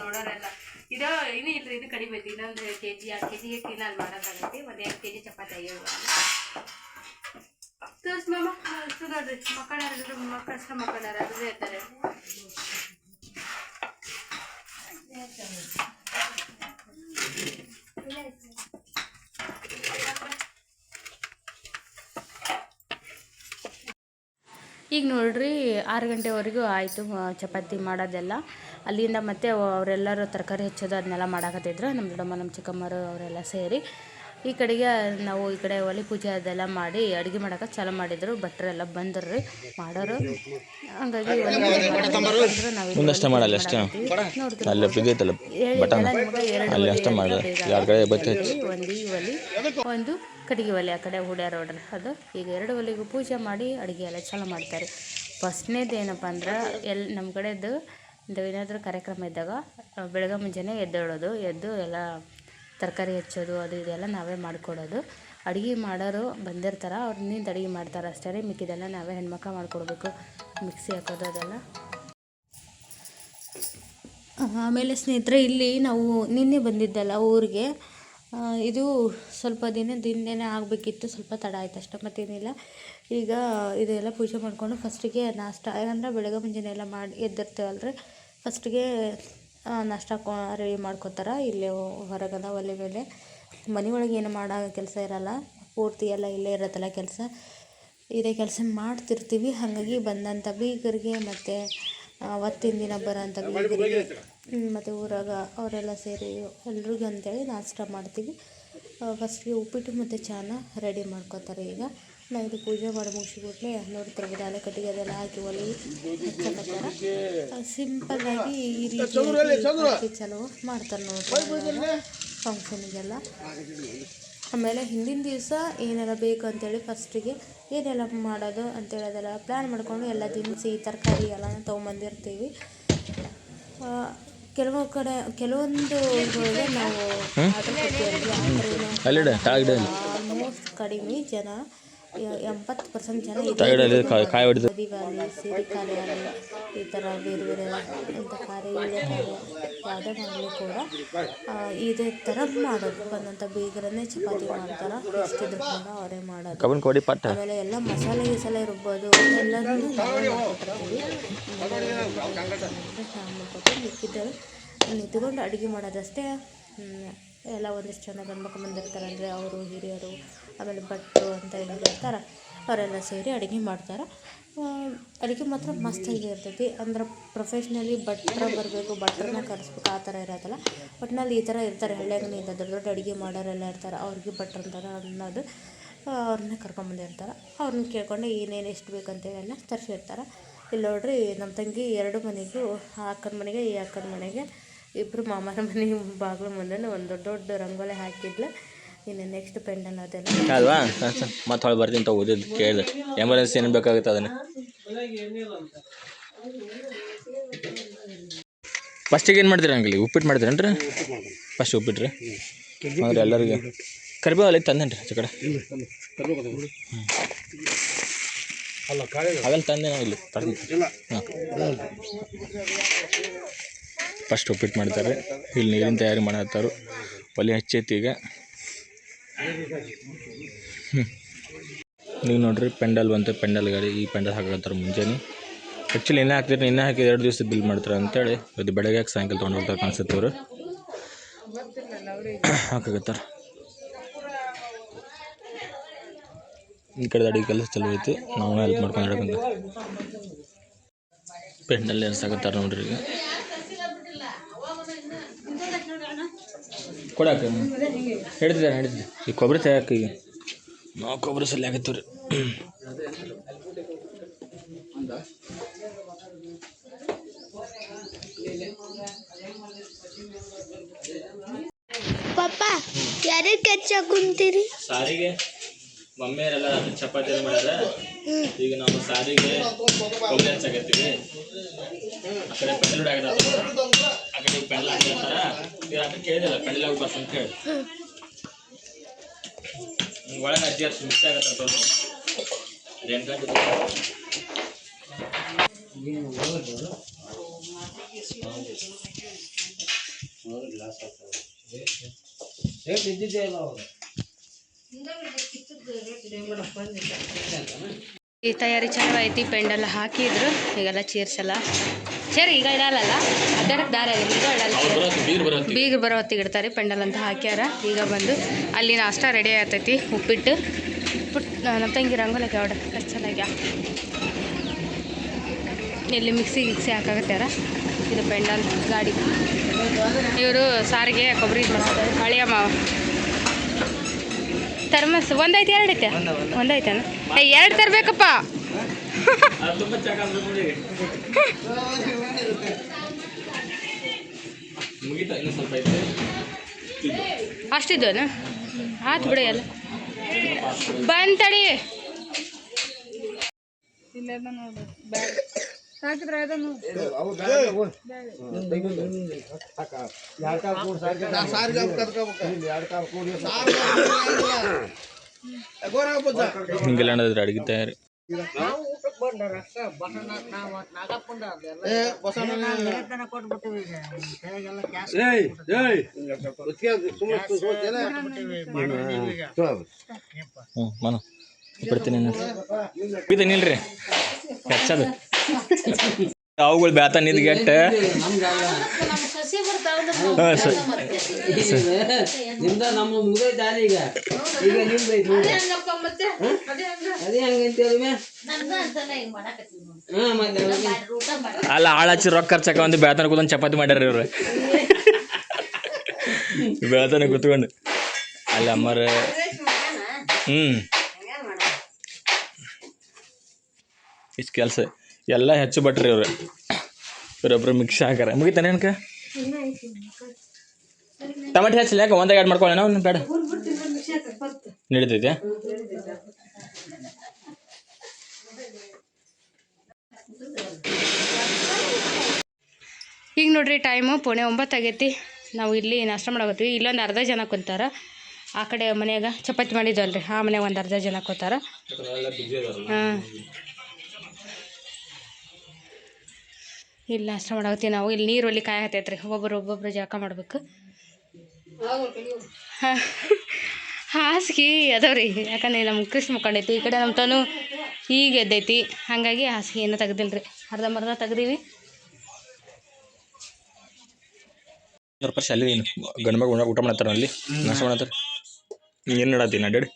ನೋಡೋರೆಲ್ಲ. ಇದು ಇನ್ನೂ ಇಲ್ರಿ, ಇದು ಕಡಿಮೆ ಐತಿ. ಇನ್ನೊಂದು 1 kg 2 kg ಇಟ್ಟು ಇನ್ನೊಂದು ಮಾಡೋದಾಗೈತಿ. ಒಂದು 2 kg ಚಪಾತಿ ಆಗ್ಯಾವ. ತೋರ್ಸ್ ಮಾಮ ಅಷ್ಟು ನೋಡ್ರಿ. ಮಕ್ಕಳಷ್ಟು ಮಕ್ಕಳಾರ ಅದು ಹೇಳ್ತಾರೆ. ಈಗ ನೋಡ್ರಿ 6 ಗಂಟೆವರೆಗೂ ಆಯಿತು ಚಪಾತಿ ಮಾಡೋದೆಲ್ಲ. ಅಲ್ಲಿಂದ ಮತ್ತೆ ಅವರೆಲ್ಲರೂ ತರಕಾರಿ ಹೆಚ್ಚೋದು ಅದನ್ನೆಲ್ಲ ಮಾಡಾಕತ್ತಿದ್ರು. ನಮ್ಮ ದೊಡ್ಡಮ್ಮ, ನಮ್ಮ ಚಿಕ್ಕಮ್ಮರು ಅವರೆಲ್ಲ ಸೇರಿ ಈ ಕಡೆಗೆ ನಾವು ಈ ಕಡೆ ಒಲೆ ಪೂಜೆ ಅದೆಲ್ಲ ಮಾಡಿ ಅಡುಗೆ ಮಾಡೋಕೆ ಚಾಲು ಮಾಡಿದ್ರು. ಭಟ್ರೆಲ್ಲ ಬಂದ್ರಿ ಮಾಡೋರು. ಹಂಗಾಗಿ ಒಂದು ಕಟ್ಟಿಗೆ ಒಲೆ ಆ ಕಡೆ ಹುಡ್ಯಾರ ನೋಡ್ರಿ. ಅದು ಈಗ 2 ಒಲೆಗೂ ಪೂಜೆ ಮಾಡಿ ಅಡುಗೆ ಎಲ್ಲ ಚಾಲು ಮಾಡ್ತಾರೆ. ಫಸ್ಟ್ನೇದು ಏನಪ್ಪ ಅಂದ್ರೆ ನಮ್ಮ ಕಡೆದು ಏನಾದರೂ ಕಾರ್ಯಕ್ರಮ ಇದ್ದಾಗ ಬೆಳಗ್ಗೆ ಮುಂಜಾನೆ ಎದ್ದೇಳೋದು. ಎದ್ದು ಎಲ್ಲ ತರಕಾರಿ ಹೆಚ್ಚೋದು ಅದು ಇದೆಲ್ಲ ನಾವೇ ಮಾಡಿಕೊಡೋದು. ಅಡುಗೆ ಮಾಡೋರು ಬಂದಿರ್ತಾರೆ, ಅವ್ರು ನಿಂತು ಅಡುಗೆ ಮಾಡ್ತಾರೆ ಅಷ್ಟೇ ರೀ. ಮಿಕ್ಕಿದೆಲ್ಲ ನಾವೇ ಹೆಣ್ಮಕ್ಳು ಮಾಡಿಕೊಡ್ಬೇಕು. ಮಿಕ್ಸಿ ಹಾಕೋದು ಅದೆಲ್ಲ. ಆಮೇಲೆ ಸ್ನೇಹಿತರೆ, ಇಲ್ಲಿ ನಾವು ನಿನ್ನೆ ಬಂದಿದ್ದಲ್ಲ ಊರಿಗೆ. ಇದು ಸ್ವಲ್ಪ ದಿನದಿಂದನೇ ಆಗಬೇಕಿತ್ತು, ಸ್ವಲ್ಪ ತಡ ಆಯ್ತು ಅಷ್ಟೇ, ಮತ್ತೇನಿಲ್ಲ. ಈಗ ಇದೆಲ್ಲ ಪೂಜೆ ಮಾಡಿಕೊಂಡು ಫಸ್ಟಿಗೆ ನಾಷ್ಟ, ಯಾಕಂದ್ರೆ ಬೆಳಗ್ಗೆ ಮುಂಜಾನೆ ಎಲ್ಲ ಮಾಡಿ ಎದ್ದಿರ್ತೀವಲ್ರಿ. ಫಸ್ಟಿಗೆ ನಾಷ್ಟ ರೆಡಿ ಮಾಡ್ಕೊತಾರೆ. ಇಲ್ಲೇ ಹೊರಗದ ಒಲೆ ಮೇಲೆ. ಮನೆಯೊಳಗೆ ಏನು ಮಾಡೋ ಕೆಲಸ ಇರೋಲ್ಲ, ಪೂರ್ತಿ ಎಲ್ಲ ಇಲ್ಲೇ ಇರುತ್ತಲ್ಲ ಕೆಲಸ. ಇದೇ ಕೆಲಸ ಮಾಡ್ತಿರ್ತೀವಿ. ಹಾಗಾಗಿ ಬಂದಂಥ ಬೀಗರಿಗೆ ಮತ್ತು ಅವತ್ತಿನ ದಿನ ಬರೋಂಥ ಬೀಗರಿಗೆ ಮತ್ತು ಊರಾಗ ಅವರೆಲ್ಲ ಸೇರಿ ಎಲ್ರಿಗೂ ಅಂತೇಳಿ ನಾಷ್ಟ ಮಾಡ್ತೀವಿ. ಫಸ್ಟಿಗೆ ಉಪ್ಪಿಟ್ಟು ಮತ್ತು ಚಾನ ರೆಡಿ ಮಾಡ್ಕೊತಾರೆ. ಈಗ ನಾವು ಇದು ಪೂಜೆ ಮಾಡಿ ಮುಗಿಸಿಬಿಟ್ಲೆ ನೋಡ್ತಿರ್ಬೋದು ಅಲೆ ಕಟ್ಟಿಗೆ ಅದೆಲ್ಲ ಹಾಕಿ ಒಲೆ ಹಚ್ಚಕತ್ತಾರ. ಸಿಂಪಲ್ಲಾಗಿ ಈ ರೀತಿ ಚಲೋ ಮಾಡ್ತಾರೆ ನೋಡ್ರಿ. ಫಂಕ್ಷನಿಗೆಲ್ಲ. ಆಮೇಲೆ ಹಿಂದಿನ ದಿವಸ ಏನೆಲ್ಲ ಬೇಕು ಅಂತೇಳಿ ಫಸ್ಟಿಗೆ ಏನೆಲ್ಲ ಮಾಡೋದು ಅಂತೇಳಿ ಅದೆಲ್ಲ ಪ್ಲ್ಯಾನ್ ಮಾಡಿಕೊಂಡು ಎಲ್ಲ ದಿನಸಿ ತರಕಾರಿ ಎಲ್ಲ ತೊಗೊಂಬಂದಿರ್ತೀವಿ. ಕೆಲವೊಂದು ಇದ್ರೊಳಗೆ ನಾವು ಆರ್ಡರ್ ಕೊಡ್ತೀವಿ. ಆಲ್ಮೋಸ್ಟ್ ಕಡಿಮೆ ಜನ 80% ಜನ ಮದುವೆ ಆಗಲಿ, ಸೀರೆ ಕಾರ್ಯ ಆಗಲಿ, ಈ ಥರ ಬೇರೆ ಬೇರೆ ಇಂಥ ಕಾರ್ಯ ಯಾವುದೇ ಮಾಡಲಿ ಕೂಡ ಇದೇ ಥರ ಮಾಡೋದು. ಬಂದಂಥ ಬೀಗರನ್ನೇ ಚಪಾತಿ ಮಾಡ್ತಾರೆ, ಇಷ್ಟಿದ್ರು ಕೂಡ ಅವರೇ ಮಾಡೋದು. ಆಮೇಲೆ ಎಲ್ಲ ಮಸಾಲೆ ರುಬ್ಬೋದು ಎಲ್ಲದನ್ನೂ ನಾವೇ ಮಾಡ್ಕೊಟ್ಟಿರ್ತೀವಿ. ಮಿಕ್ಕಿದ್ದರು ನಿಂತ್ಕೊಂಡು ಅಡುಗೆ ಮಾಡೋದಷ್ಟೇ. ಎಲ್ಲ ಒಂದಿಷ್ಟು ಜನ ಗಂಡ್ಮಕ್ಳು ಬಂದಿರ್ತಾರೆ, ಅಂದರೆ ಅವರು ಹಿರಿಯರು, ಆಮೇಲೆ ಭಟ್ರು ಅಂತ ಇರ್ತಾರೆ, ಅವರೆಲ್ಲ ಸೇರಿ ಅಡುಗೆ ಮಾಡ್ತಾರೆ. ಅಡುಗೆ ಮಾತ್ರ ಮಸ್ತಾಗಿ ಇರ್ತೈತಿ. ಅಂದ್ರೆ ಪ್ರೊಫೆಷ್ನಲಿ ಭಟ್ರ ಬರಬೇಕು, ಭಟ್ರನ್ನ ಕರೆಸ್ಬೇಕು ಆ ಥರ ಇರೋದಲ್ಲ. ಒಟ್ಟಿನಲ್ಲಿ ಈ ಥರ ಇರ್ತಾರೆ ಹಳ್ಳಿಯಾಗನಿಂದ ದೊಡ್ಡ ದೊಡ್ಡ ಅಡುಗೆ ಮಾಡೋರೆಲ್ಲ ಇರ್ತಾರೆ, ಅವ್ರಿಗೆ ಭಟ್ರು ಅಂತಾರೆ ಅನ್ನೋದು. ಅವ್ರನ್ನ ಕರ್ಕೊಂಬಂದಿರ್ತಾರೆ, ಅವ್ರನ್ನ ಕೇಳ್ಕೊಂಡು ಏನೇನು ಎಷ್ಟು ಬೇಕಂತೇಳಿ ಎಲ್ಲ ತರಿಸಿರ್ತಾರೆ. ಇಲ್ಲಿ ನೋಡ್ರಿ ನಮ್ಮ ತಂಗಿ 2 ಮನೆಗೂ, ಆ ಅಕ್ಕನ ಮನೆಗೆ ಈ ಅಕ್ಕನ ಮನೆಗೆ ಇಬ್ಬರು ಮಾಮರ ಮನೆ ಬಾಗಿಲು ಮುಂದೆ ಒಂದು ದೊಡ್ಡ ರಂಗೋಲಿ ಹಾಕಿದ್ಲು. ಇನ್ನು ನೆಕ್ಸ್ಟ್ ಪೆಂಡಲ್ ಅದೆಲ್ಲ ಅಲ್ವಾ ಮತ್ತೆ ಹೊಳೆ ಬರ್ತೀನಿ ಅಂತ ಓದಿದ್ದು ಕೇಳಿದೆ. ಎಮರ್ಜೆನ್ಸಿ ಏನು ಬೇಕಾಗುತ್ತೆ ಅದನ್ನು. ಫಸ್ಟಿಗೆ ಏನು ಮಾಡ್ತೀರಿ ಅಂಕಲಿ? ಉಪ್ಪಿಟ್ಟು ಮಾಡ್ತೀರೇನ್ರಿ? ಫಸ್ಟ್ ಉಪ್ಪಿಟ್ರಿ ಅಂದ್ರೆ ಎಲ್ಲರಿಗೆ ಕರಿಬೇವು ಅಲ್ಲಿ ತಂದೇನ್ರಿ ಆಚೆ ಕಡೆ ಅವೆಲ್ಲ ತಂದೆ ನಾವು ಇಲ್ಲಿ ತಂದು. ಹಾಂ, ಫಸ್ಟ್ ಉಪ್ಪಿಟ್ಟು ಮಾಡ್ತಾರೆ. ಇಲ್ಲಿ ನೀರಿನ ತಯಾರಿ ಮಾಡತ್ತಾರು. ಒಲೆ ಹಚ್ಚೈತಿ ಈಗ. ನೀವು ನೋಡ್ರಿ ಪೆಂಡಲ್ ಬಂತು, ಪೆಂಡಲ್ ಗಾಡಿ. ಈ ಪೆಂಡಲ್ ಹಾಕತ್ತಾರೆ ಮುಂಜಾನೆ. ಆ್ಯಕ್ಚುಲಿ ಇನ್ನೂ ಹಾಕ್ತಿರಿ, ಇನ್ನೂ ಹಾಕಿ 2 ದಿವಸ ಬಿಲ್ ಮಾಡ್ತಾರೆ ಅಂತೇಳಿ ಅದು ಬೆಳಗ್ಗೆ ಸಾಯಂಕಾಲ ತೊಗೊಂಡು ಹೋಗ್ತಾರೆ ಕಾಣಿಸುತ್ತೆ. ಅವರು ಹಾಕಾಗತ್ತಾರೆ. ಈ ಕಡೆ ಅಡುಗೆ ಕೆಲಸ ಚಲೋ ಐತಿ, ನಾವು ಹೆಲ್ಪ್ ಮಾಡ್ಕೊಂಡು ಹೇಳಕ್ಕಂತ ಪೆಂಡಲ್ ಎನ್ಸಾಕತ್ತಾರೆ ನೋಡ್ರಿ. ಈಗ ಕೊಡಾಕ ಹಿಡಿದಿದ್ದಾರೆ ಈ ಕೊಬ್ಬರಿ ತೆಗಿಯಾಕ. ಈಗ ನಾವು ಕೊಬ್ಬರಿ ಸಲ ಆಗತ್ತೀವಿ ರೀ. ಪಪ್ಪ ಯಾರಿಗೆ ಕೆಚ್ಚ ಕುಂತೀರಿ? ಸಾರಿಗೆ ಮಮ್ಮಿಯರೆಲ್ಲ ಚಪಾತಿ ಮಾಡ್ಯಾರ. ಈಗ ನಾವು ಸಾರಿಗೆ ಕೊಬ್ಬರಿ ಹಚ್ಚಾಕತ್ತೀವಿ. ಆ ಕಡೆ ಪೆಂಡಲ್ ಆಗತ್ತ, ಆ ಕಡೆ ಪೆಂಡಲ್ ಹಾಕಿರ್ತಾರ. ಈಗ ಅದಕ್ಕೆ ಕೇಳಿದಿಲ್ಲ ಪೆಂಡಲ್ ಆಗಿ ಬರ್ಸ ಅಂತ ಹೇಳಿ. ಒಳಗೆ ಅಜ್ಜಿ ಅಷ್ಟು ಮಿಕ್ಸ್ ಆಗತ್ತ ತೋರಿಸಿ. ಈ ತಯಾರಿ ಚಲೋ ಐತಿ. ಪೆಂಡಲ್ ಹಾಕಿದ್ರು, ಈಗೆಲ್ಲ ಚೇರ್ಸಲ್ಲ. ಚೇರ್ ಈಗ ಇಡಲ್ಲ, ಅಡ್ಡಾಡಕ್ಕೆ ದಾರಿ ಆಗಿದೆ. ಈಗ ಇಡಲ್ಲ, ಬೀಗ ಬರೋ ಹೊತ್ತಿಗೆ ಇಡ್ತಾರೆ. ಪೆಂಡಲ್ ಅಂತ ಹಾಕ್ಯಾರ. ಈಗ ಬಂದು ಅಲ್ಲಿ ನಾಷ್ಟ ರೆಡಿ ಆಗ್ತೈತಿ. ಉಪ್ಪಿಟ್ಟು ನಮ್ಮ ತಂಗಿ ರಂಗೋಲಿ ಆರ್ಡರ್ ಕಚ್ಚಲಾಗ್ಯ. ಇಲ್ಲಿ ಮಿಕ್ಸಿ ಹಾಕಾಕತ್ತಾರ. ಇದು ಪೆಂಡಲ್ ಗಾಡಿ. ಇವರು ಸಾರಿಗೆ ಕೊಬ್ಬರಿ ಹಳೆಯ ಮಾವ. ಥರ್ಮಸ್ ಒಂದೈತೆ, 2 ಐತೆ? ಒಂದೈತೇನ? 2 ತರಬೇಕಪ್ಪ. ಅಷ್ಟಿದ್ವನ? ಆತು ಬಿಡಿ. ಎಲ್ಲ ಬಂತಡಿ. ಹಿಂಗೆಲ್ಲ ನಡೆದ್ರೆ ಅಡುಗೆ ತಯಾರಿ. ಮನು ಬಿಡ್ತೀನಿ ನಿಲ್ರಿ ಹೆಚ್ಚದು. ಅವುಗಳು ಬ್ಯಾತ ನಿದ್ಗೆಟ್ಟ ಅಲ್ಲ ಆಳು ಹಚ್ಚಿ ರೊಕ್ಕ ಖರ್ಚಾಕ ಒಂದು ಬೇತನ ಕೂತ್ಕೊಂಡು ಚಪಾತಿ ಮಾಡ್ಯಾರ ಇವ್ರು. ಬೇತನ ಕೂತ್ಕೊಂಡು ಅಲ್ಲ ಅಮ್ಮರ. ಇಷ್ಟು ಕೆಲಸ ಎಲ್ಲ ಹೆಚ್ಚು ಭಟ್ರಿ ಇವ್ರು. ಇವರೊಬ್ರು ಮಿಕ್ಸ್ ಹಾಕಾರ. ಮುಗಿತಾನೆ ಅನ್ಕ ಟಮಾಟಿ ಹಚ್ಚಲಿ ಯಾಕೆ ಒಂದಾಗ ಆ್ಯಡ್ ಮಾಡ್ಕೊಳ್ಳೋಣ ಒಂದು ಬೇಡ ನಡೀತೈತೆ. ಈಗ ನೋಡ್ರಿ ಟೈಮು 9:15 ಆಗೈತಿ. ನಾವು ಇಲ್ಲಿ ನಾಷ್ಟ ಮಾಡಕತ್ತೀವಿ. ಇಲ್ಲೊಂದು ಅರ್ಧ ಜನ ಕೂತಾರ. ಆ ಕಡೆ ಮನ್ಯಾಗ ಚಪಾತಿ ಮಾಡಿದ್ವಲ್ರಿ ಆ ಮನ್ಯಾಗ ಒಂದು ಅರ್ಧ ಜನ ಕೂತಾರ. ಹಾಂ, ಇಲ್ಲಿ ನಾಷ್ಟ ಮಾಡಕತ್ತೀವಿ ನಾವು. ಇಲ್ಲಿ ನೀರು ಒಲ್ಲಿ ಕಾಯಿ ಹತ್ತೈತ್ರಿ. ಒಬ್ಬೊಬ್ರು ಜಳಕ ಮಾಡ್ಬೇಕು. ಹಾಂ, ಹಾಸಿಗೆ ಅದಾವ್ರಿ. ಯಾಕಂದ್ರೆ ನಮ್ಮ ಕೃಷ್ಣ ಮುಕ್ಕೊಂಡೈತಿ. ಈ ಕಡೆ ನಮ್ಮ ತನು ಈಗ ಎದ್ದೈತಿ. ಹಾಗಾಗಿ ಹಾಸಿಗೆ ಏನೂ ತೆಗ್ದಿಲ್ರಿ. ಅರ್ಧಂಬರ್ಧ ತೆಗ್ದೀವಿ. ರೂಪಾಯಿ ಅಲ್ಲಿ ನೀನು ಗಂಡ್ಮಗ ಊಟ ಮಾಡತ್ತಾರ ಅಲ್ಲಿ ನಾಷ್ಟ ಮಾಡತ್ತಾರ. ಏನು ನಡತ್ತೀನಿ ಅಡ್ಡಾಡಿ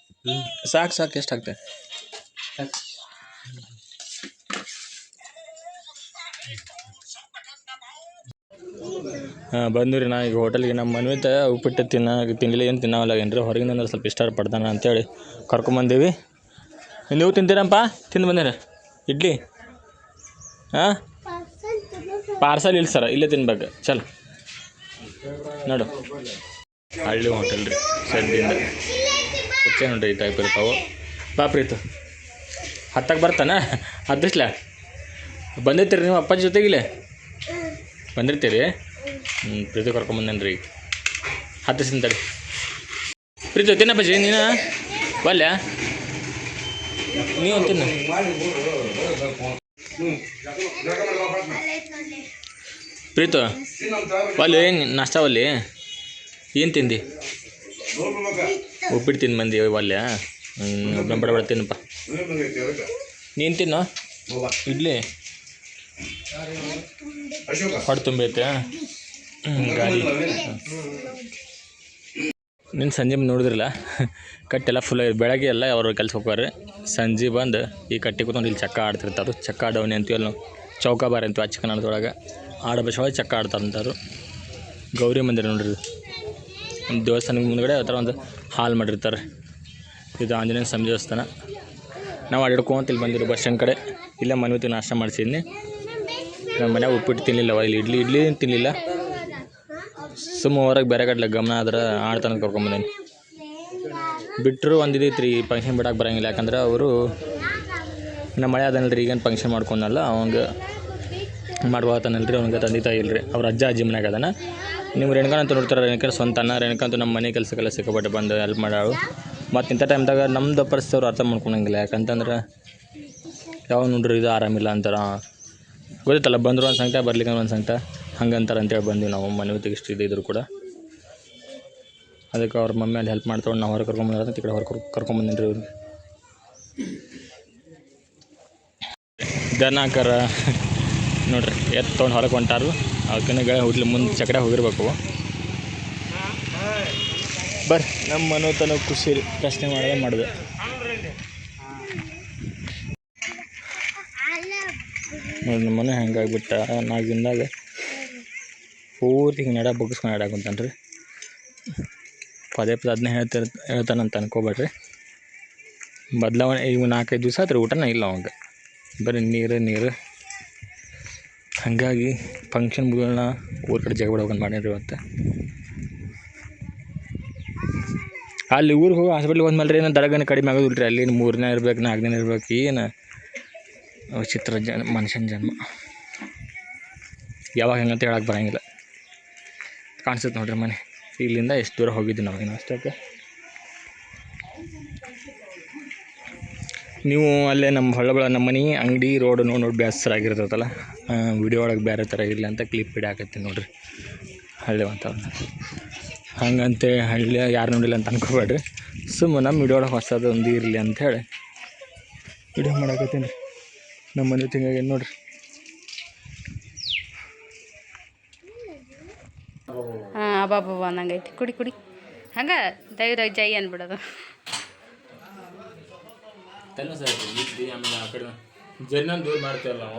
ಸಾಕು ಎಷ್ಟು ಆಗ್ತದೆ. ಹಾಂ ಬಂದ್ರಿ. ನಾ ಈಗ ಹೋಟೆಲ್ಗೆ ನಮ್ಮ ಮನ್ವಿತ ಉಪ್ಪಿಟ್ಟು ತಿನ್ನಲಿಲ್ಲ, ಏನು ತಿನ್ನವಲ್ಲ ಏನ್ರಿ ಹೊರಗಿನ ಸ್ವಲ್ಪ ಇಷ್ಟ ಪಡ್ತಾನೆ ಅಂತೇಳಿ ಕರ್ಕೊಂಬಂದೀವಿ. ನೀವು ತಿಂತೀರಪ್ಪ? ತಿಂದು ಬಂದಿರ ಇಡ್ಲಿ? ಹಾಂ, ಪಾರ್ಸಲ್ ಇಲ್ಲ ಸರ, ಇಲ್ಲೇ ತಿನ್ಬೇಕು. ಚಲೋ ನೋಡು, ಹಳ್ಳಿ ಹೋಟೆಲ್ ರೀ. ಸದ್ದಿಂದ ಕುರ್ಚೆ ನೋಡ್ರಿ ಈ ಟೈಪ್ ಇರ್ತಾವೆ. ಪ್ರೀತು ಹತ್ತಕ್ಕೆ ಬರ್ತಾನೆ ಹತ್ತಿಸ್ಲ ಬಂದಿರ್ತೀರಿ ನೀವು ಅಪ್ಪಾಜಿ ಜೊತೆಗಿಲ್ಲ ಬಂದಿರ್ತೀರಿ? ಪ್ರೀತು ಕರ್ಕೊಂಬಂದೇನು ರೀ. ಹತ್ತಿಸ್ತೀನಿ ಪ್ರೀತು ತಿನ್ನಪ್ಪಾಜಿ. ನೀನು ಬಲ್ಯ ನೀವು ತಿನ್ನ. ಪ್ರೀತು ಒಲ್ಲಿ ನಾಷ್ಟ ಒಲ್ಲಿ ಏನು ತಿಂದು? ಉಪ್ಪಿಟ್ಟು ತಿಂದು ಬಂದಿ ಒಲ್ಯ? ಒಬ್ಬನ ಬಡ ತಿನ್ನಪ್ಪ. ನೀನು ತಿನ್ನು ಇಡ್ಲಿ. ಹೊಟ್ಟೆ ತುಂಬೈತೆ ಗಾಳಿ. ನಿನ್ನ ಸಂಜೆ ನೋಡಿದ್ರಲ್ಲ ಕಟ್ಟೆಲ್ಲ ಫುಲ್ ಬೆಳಗ್ಗೆ ಎಲ್ಲ ಅವರು ಕೆಲ್ಸ ಹೋಗ್ತಾರೆ. ಸಂಜೆ ಬಂದು ಈ ಕಟ್ಟಿ ಕೂತ್ಕೊಂಡು ಇಲ್ಲಿ ಚಕ್ಕ ಆಡ್ತಿರ್ತಾರೆ. ಚಕ್ಕ ಆಡವನಿ ಅಂತೀವಲ್ಲ ನಾವು, ಚೌಕಾಬಾರ ಅಂತೀವಿ ಅಚ್ಚ ಕನ್ನಡದೊಳಗೆ. ಆಡಬಸೊಳಗೆ ಚಕ್ಕ ಆಡ್ತಾರಂತಾರು. ಗೌರಿ ಮಂದಿರ ನೋಡ್ರಿ, ಒಂದು ದೇವಸ್ಥಾನದ ಮುಂದ್ಗಡೆ ಆ ಥರ ಒಂದು ಹಾಲ್ ಮಾಡಿರ್ತಾರೆ. ಇದು ಆಂಜನೇಯ ಸ್ವಾಮಿ ದೇವಸ್ಥಾನ. ನಾವು ಅಡ್ಡಾಡ್ಕೊಂತ ಇಲ್ಲಿ ಬಂದಿರೋ ಬಸ್ ಸ್ಟ್ಯಾಂಡ್ ಕಡೆ. ಇಲ್ಲೇ ಮನ್ವಿತಿ ನಾಷ್ಟ ಮಾಡಿಸಿದ್ನಿ. ನಮ್ಮ ಮನ್ಯಾಗ ಉಪ್ಪಿಟ್ಟು ತಿನ್ನಲಿಲ್ಲ, ಇಲ್ಲಿ ಇಡ್ಲಿ ತಿನ್ನಲಿಲ್ಲ. ಸುಮ್ಮ ಹೊರಗೆ ಬೇರೆ ಕಡ್ಲೆ ಗಮನ ಆದ್ರೆ ಆಡ್ತಾನೆ ಕರ್ಕೊಂಬಂದೇನಿ. ಬಿಟ್ಟರು ಒಂದು ಇದೈತ್ರಿ, ಫಂಕ್ಷನ್ ಬಿಡಕ್ಕೆ ಬರೋಂಗಿಲ್ಲ. ಯಾಕಂದ್ರೆ ಅವರು ನಮ್ಮ ಮಳೆ ಅದನ್ನಲ್ರಿ, ಈಗೇನು ಫಂಕ್ಷನ್ ಮಾಡ್ಕೊಂಡಲ್ಲ ಅವಂಗೆ ಮಾಡ್ಬೋತಾನಲ್ರಿ. ಅವ್ನಿಗೆ ತಂದೆ ತಾಯಿ ಇಲ್ರಿ, ಅವ್ರ ಅಜ್ಜ ಅಜ್ಜಿ ಮನ್ಯಾಗ ಅದನ್ನ. ನೀವು ರೇಣುಕಾನ ಅಂತ ನೋಡ್ತಾರೆ, ರೇಣುಕಾ ಸ್ವಂತನ. ರೇಣುಕಂತೂ ನಮ್ಮ ಮನೆ ಕೆಲಸಕ್ಕೆಲ್ಲ ಸಿಕ್ಕಾಪಟ್ಟೆ ಬಂದು ಹೆಲ್ಪ್ ಮಾಡಾಳು. ಮತ್ತು ಇಂಥ ಟೈಮ್ದಾಗ ನಮ್ದು ಪರಿಸ್ಥಿತಿ ಅವ್ರು ಅರ್ಥ ಮಾಡ್ಕೊಳಂಗಿಲ್ಲ. ಯಾಕಂತಂದ್ರೆ ಯಾವ ನೋಡ್ರಿ ಇದು ಆರಾಮಿಲ್ಲ ಅಂತಾರೆ. ಗೊತ್ತೈತಲ್ಲ, ಬಂದರು ಒಂದು ಸಂಕಟ, ಬರ್ಲಿಕ್ಕೆ ಒಂದು ಸಂಕಟ ಹಂಗಂತಾರೆ ಅಂತೇಳಿ ಬಂದ್ವಿ ನಾವು. ಮನೆವತ್ತಿಗೆ ಇಷ್ಟು ಇದ್ರು ಕೂಡ ಅದಕ್ಕೆ ಅವ್ರ ಮಮ್ಮಿ ಅಲ್ಲಿ ಹೆಲ್ಪ್ ಮಾಡ್ತಾವೆ. ನಾವು ಹೊರಗೆ ಕರ್ಕೊಂಬಂದ್ರೆ ಈ ಕಡೆ ಹೊರಗೆ ಕರ್ಕೊಂಬಂದಿನಿ ಅವ್ರಿಗೆ. ದನಕರ ನೋಡ್ರಿ ಎತ್ತು ತೊಗೊಂಡು ಹೊರಗೆ ಹೊಂಟಾರು. ಅವಕ್ಕಿನ್ನ ಗಳ ಹುಡ್ಲಿ ಮುಂದೆ ಚಕಡೆ ಹೋಗಿರ್ಬೇಕು. ಬರ್ರಿ, ನಮ್ಮ ಮನೋತನ ಖುಷಿ ಪ್ರಶ್ನೆ ಮಾಡಿದೆ. ನೋಡಿ ನಮ್ಮ ಮನೆ ಹೆಂಗಾಗ್ಬಿಟ್ಟ. 4 ದಿನದಾಗ ಪೂರ್ತಿ ಹಿಂಗೆ ನಡ ಬಗ್ಗಿಸ್ಕೊಂಡು ಆಡಾಕಂತಾನೆ ರೀ. ಪದೇ ಅದನ್ನೇ ಹೇಳ್ತಾನಂತ ಅನ್ಕೋಬೇಡ್ರಿ. ಬದಲಾವಣೆ ಈಗ 4-5 ದಿವಸ ಆತ್ರಿ ಊಟನೇ ಇಲ್ಲ ಅವಂಗೆ, ಬರೀ ನೀರು. ಹಾಗಾಗಿ ಫಂಕ್ಷನ್ ಮುಗಿಯೋಣ ಊರ ಕಡೆ ಜಗಳ ಹೋಗೋದು ಮಾಡ್ಯಾರ ಇವತ್ತು. ಅಲ್ಲಿ ಊರಿಗೆ ಹೋಗಿ ಹಾಸ್ಪಿಟ್ಲಿಗೆ ಹೋದ್ಮೇಲೆ ರೀ ಏನೋ ದಡಗನ ಕಡಿಮೆ ಆಗೋದಿಲ್ಲ ರೀ. ಅಲ್ಲಿ 3 ದಿನ ಇರ್ಬೇಕು, 4 ದಿನ ಇರ್ಬೇಕು. ಏನು ವಿಚಿತ್ರ ಮನುಷ್ಯನ ಜನ್ಮ. ಯಾವಾಗ ಹೆಂಗಂತ ಹೇಳಕ್ಕೆ ಬರೋಂಗಿಲ್ಲ. ಕಾಣಿಸುತ್ತೆ ನೋಡ್ರಿ ಮನೆ. ಇಲ್ಲಿಂದ ಎಷ್ಟು ದೂರ ಹೋಗಿದ್ವಿ ನಾವೇನು ಅಷ್ಟಕ್ಕೆ. ನೀವು ಅಲ್ಲೇ ನಮ್ಮ ಹೊಳ್ಳಬಳ ನಮ್ಮ ಮನೆ ಅಂಗಡಿ ರೋಡ್ ನೋಡಿ ಬೇಸರ ಆಗಿರ್ತೈತಲ್ಲ, ವಿಡಿಯೋ ಒಳಗೆ ಬೇರೆ ಥರ ಇರಲಿ ಅಂತ ಕ್ಲಿಪ್ ಹಿಡಿಯಾಕತ್ತೀನಿ ನೋಡ್ರಿ. ಹಳ್ಳಿ ವಾತಾವರಣ ಹಂಗಂತೆ ಹಳ್ಳಿ ಯಾರು ನೋಡಿಲ್ಲ ಅಂತ ಅನ್ಕೋಬೇಡ್ರಿ. ಸುಮ್ಮನೆ ನಮ್ಮ ವಿಡಿಯೋ ಒಳಗೆ ಹೊಸದು ಒಂದು ಇರಲಿ ಅಂಥೇಳಿ ವಿಡಿಯೋ ಮಾಡಾಕತ್ತೀನಿ ರೀ. ನಮ್ಮ ಮನೆ ತಿಂಗಾಗಿ ನೋಡ್ರಿ. ಹಾಂ, ಅಬ್ಬಾಬ ಅನ್ನಂಗೈತಿ. ಕುಡಿ ಹಂಗೆ ದೈವ ಜೈ ಅಂದ್ಬಿಡೋದು. ಆಮೇಲೆ ಆ ಕಡೆ ಜನ ದೂರ ಮಾಡ್ತೀವಲ್ಲ ನಾವು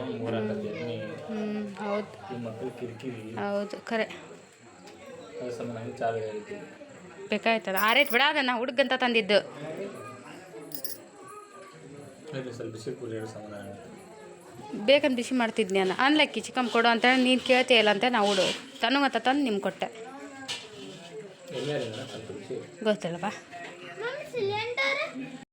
ಹೌದು ಮಕ್ಕಳು ಕಿರಿಕಿರಿ. ಹೌದು ಖರೆ ಚಾಲು ಬೇಕಾಯ್ತದ. ಆರೈತು ಬಿಡ, ಅದನ್ನ ಹುಡುಗಂತ ತಂದಿದ್ದು. ಸ್ವಲ್ಪ ಬಿಸಿ ಪೂರಿ ಸಮಾನ ಬೇಕಂತ ಬಿಸಿ ಮಾಡ್ತಿದ್ನಿ ನಾನು. ಅನ್ಲಕ್ಕಿ ಚಿಕನ್ ಕೊಡು ಅಂತೇಳಿ ನೀನು ಕೇಳ್ತೀಯಲ್ಲ ಅಂತ ನಾವು ತಂದು ನಿಮ್ಗೆ ಕೊಟ್ಟೆ. ಗೊತ್ತಿಲ್ಲಪ್ಪ.